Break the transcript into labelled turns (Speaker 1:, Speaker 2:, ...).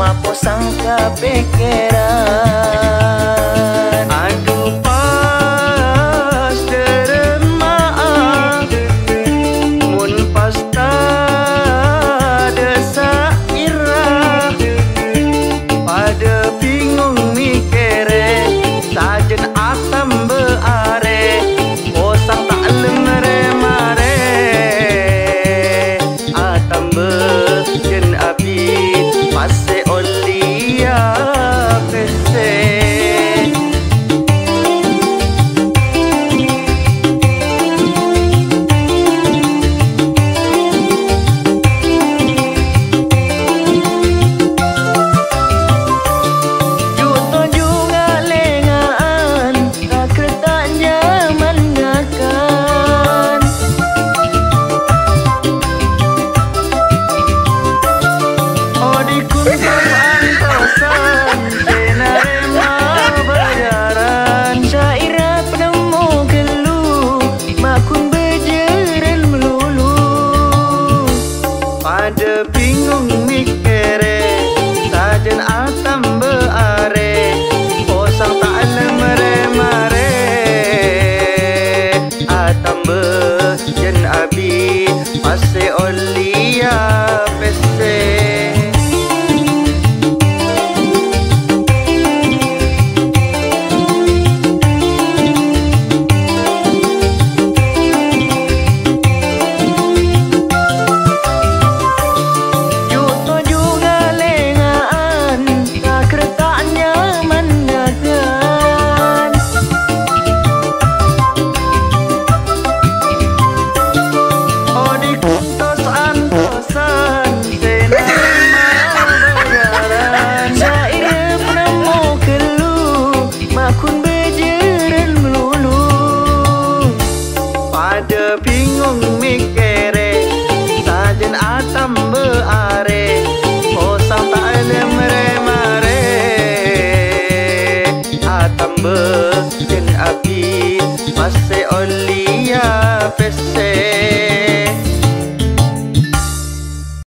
Speaker 1: mapo sangka pikiran. Aduh pas derema mun pas tada sairah pada bingung mikire sajen atam beare osang tak lemare mare atam jen abid pase olia pese. Pada bingung mikire sajen atam beare osang tak lemare mare atam jen abid pase olia pese. Pada bingung mikire sajen atam beare osang tak lemare mare atam jen abid pase olia pese.